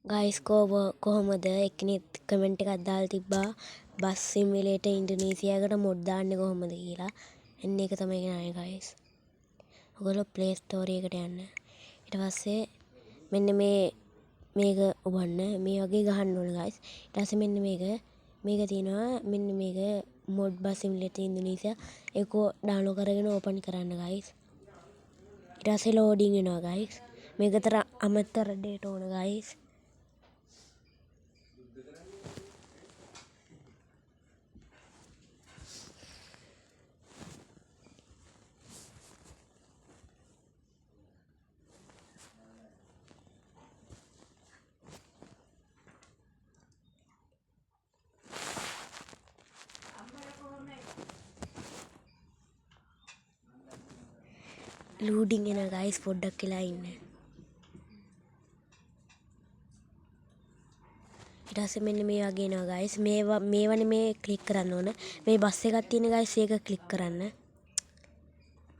Guys කොහොමද එක්කෙනෙක් comment එකක් දාලා තිබ්බා බස් සිමුලේටර් ඉන්දුනීසියාවකට මොඩ් දාන්නේ කොහොමද කියලා. එන්න ඒක තමයි නාය ගයිස්. ඔයගොල්ලෝ ප්ලේ ස්ටෝර් එකට යන්න. ඊට පස්සේ මෙන්න මේක ඔබන්න මේ වගේ ගහන්න ඕන ගයිස්. ඊට පස්සේ මෙන්න මේක තියෙනවා මෙන්න මේක මොඩ් බස් සිමුලේටර් ඉන්දුනීසියා ඒක ඩවුන්ලෝඩ් කරගෙන ඕපන් කරන්න ගයිස්. ඊට පස්සේ ලෝඩින් වෙනවා ගයිස්. මේකට අමතර ඩේටා ඕන ගයිස්. ලෝඩින් එන ගයිස් පොඩ්ඩක් කියලා ඉන්න. ඊට පස්සේ මෙන්න මේ වගේ එනවා ගයිස්. මේවනේ මේ ක්ලික් කරන්න ඕන. මේ බස් එකක් තියෙන ගයිස් ඒක ක්ලික් කරන්න.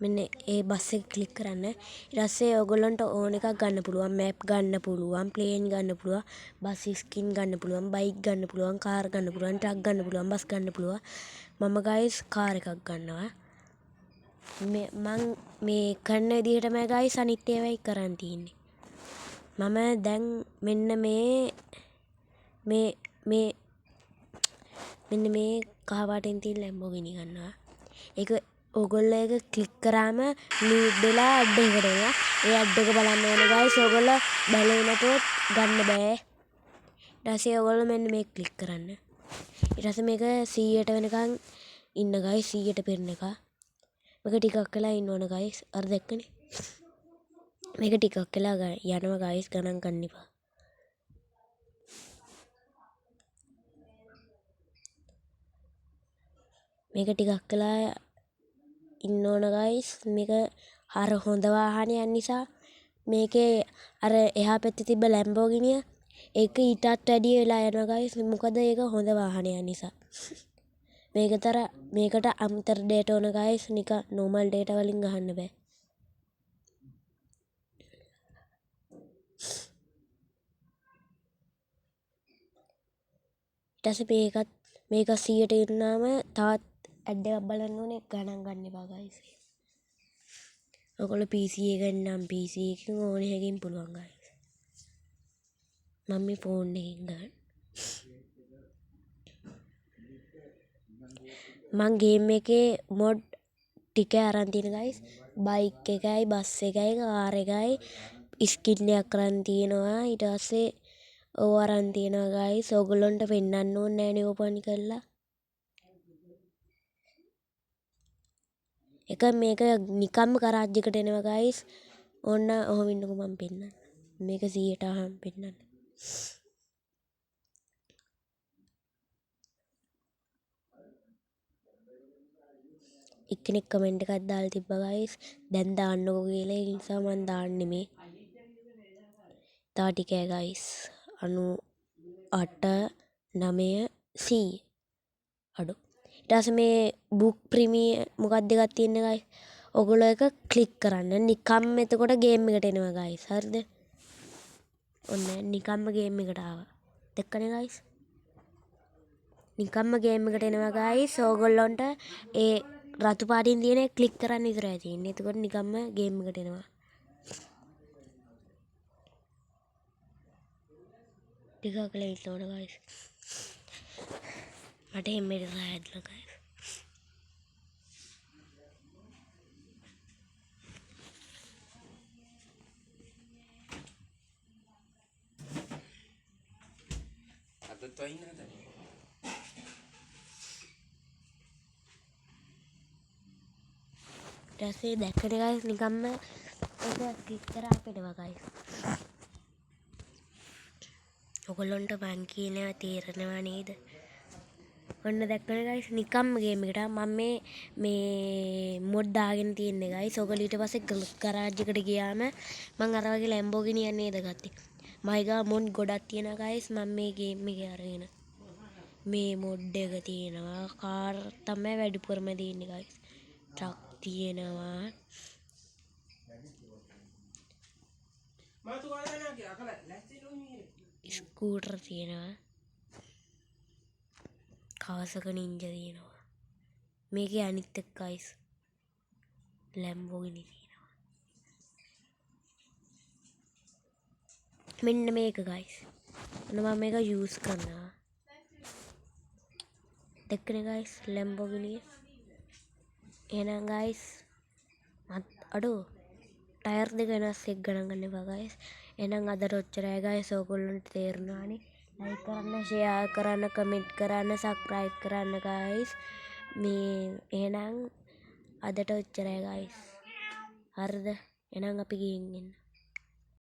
මෙන්න ඒ බස් එක ක්ලික් කරන්න. ඊට පස්සේ ඔයගොල්ලන්ට ඕන එකක් ගන්න පුළුවන්. මැප් ගන්න පුළුවන්, ප්ලේන් ගන්න පුළුවන්, බස් ස්කින් ගන්න පුළුවන්, බයික් ගන්න පුළුවන්, කාර් ගන්න පුළුවන්, ට්‍රක් ගන්න පුළුවන්, බස් ගන්න පුළුවන්. මම ගයිස් කාර් එකක් ගන්නවා. මං මේ කරන විදිහටම ගයිස් අනිත් ඒවායි කරන් තියෙන්නේ. මම දැන් මෙන්න මේ කහ පාටෙන් තියෙන ලැම්බෝගිනි ගන්නවා. ඒක ඕගොල්ලෝ ඒක ක්ලික් කරාම ලූප් වෙලා ඇඩ් එකකට එනවා. ඒ ඇඩ් එක බලන්න ඕනේ ගයිස්. ඕගොල්ලෝ බැලුවේ නැතොත් ගන්න බෑ. ඊට පස්සේ ඕගොල්ලෝ මෙන්න මේක ක්ලික් කරන්න. ඊට පස්සේ මේක 100ට වෙනකන් ඉන්න ගයිස් 100ට පෙරන එක. මේක ටිකක් වෙලා ඉන්න ඕන ගයිස්. අර දැක්කනේ. මේක ටිකක් වෙලා යනවා ගයිස් ගණන් ගන්න එපා. මේක ටිකක් වෙලා ඉන්න ඕන ගයිස්. මේක අර හොඳ වාහනයක් නිසා මේකේ අර එහා පැත්තේ තිබ්බ ලැම්බෝගිනිය ඒක ඊටත් වැඩි වෙලා යනවා ගයිස්. මොකද ඒක හොඳ වාහනයක් නිසා. මේකට අමතර ඩේටා ඕන ගයිස්. නිකන් නෝමල් ඩේටා වලින් ගහන්න බෑ. ඊට පස්සේ මේක 100ට ඉන්නාම තවත් ඇඩ් එකක් බලන්න ඕනේ ගණන් ගන්න එපා ගයිස්. ඔයගොල්ලෝ PC එකෙන් නම් PC එකකින් ඕන එකකින් පුළුවන් ගයිස්. මම මේ ෆෝන් එකෙන් ගන්න. මං ගේම් එකේ මොඩ් ටික අරන් තියෙන ගයිස්. බයික් එකයි, බස් එකයි, කාර් එකයි ස්කින් එකක් අරන් තියෙනවා. ඊට පස්සේ ඕව අරන් තියෙනවා ගයිස්. ඕගොල්ලන්ට පෙන්නන්න ඕනේ නෑනේ ඕපන් කරලා. එක මේක නිකම්ම කරාජ් එකට එනවා ගයිස්. ඕන්න ඔහොම ඉන්නකො මම පෙන්නන්න. මේක 100ට අහම් පෙන්නන්න. එක්කෙනෙක් කමෙන්ට් එකක් දාලා තිබ්බා ගයිස්. දැන් දාන්නකෝ කියලා. ඒ නිසා මම දාන්නේ මේ. තා ටිකයි ගයිස්. 98 9 100 අඩු. ඊට පස්සේ මේ බුක් ප්‍රීමියර් මොකක්ද එකක් තියෙන්නේ ගයිස්. ඔගොල්ලෝ එක ක්ලික් කරන්න. නිකම්ම එතකොට ගේම් එකට එනවා ගයිස්. හරිද? ඔන්න නිකම්ම ගේම් එකට ආවා. දැක්කනේ ගයිස්. නිකම්ම ගේම් එකට එනවා ගයිස්. ඕගොල්ලන්ට ඒ රතු පාටින් තියෙන ක්ලික් කරන්න විතරයි තියෙන්නේ. එතකොට නිකම්ම ගේම් එකට එනවා. ටිකක් වෙලා ඉන්න ඕන ගයිස්. මට එම්මෙට සායදලා ගයිස්. අදත් වයින් හදන්නේ. ඊට පස්සේ දැක්කනේ ගයිස් නිකම්ම ඒක ක්ලික් කරා අපේනවා ගයිස්. ඔයගොල්ලන්ට මං කියනවා තේරෙනව නේද? ඔන්න දැක්කනේ ගයිස් නිකම්ම ගේම් එකට මම මේ මොඩ් දාගෙන තියන්නේ ගයිස්. ඔයගොල්ලෝ ඊට පස්සේ ගරාජ් එකට ගියාම මං අර වගේ ලැම්බෝගිනි නේද ගත්තේ. මයිගා මොඩ් ගොඩක් තියෙනවා ගයිස්. මම මේ ගේම් එකේ අරගෙන මේ මොඩ් එක තියෙනවා. කාර් තමයි වැඩිපුරම තියෙන්නේ ගයිස්. ට්‍රක් තියෙනවා. ස්කූටර් තියෙනවා. කාසක නින්ජ තියෙනවා. මේකේ අනිත් එක ගයිස් ලැම්බෝගිනි තියෙනවා. මෙන්න මේක ගයිස්. මම මේක යූස් කරනවා. දෙක්කනේ ගයිස් ලැම්බෝගිනි. එහෙනම් ගයිස් අඩෝ ටයර් දෙක වෙනස් එක් ගණන් ගන්න එපා ගයිස්. එහෙනම් අදට ඔච්චරයි ගයිස්. ඕගොල්ලන්ට තේරුණානේ. ලයික් කරන්න, ෂෙයාර් කරන්න, කමෙන්ට් කරන්න, සබ්ස්ක්‍රයිබ් කරන්න ගයිස්. මේ එහෙනම් අදට ඔච්චරයි ගයිස්. හරිද? එහෙනම් අපි ගිහින් එන්න.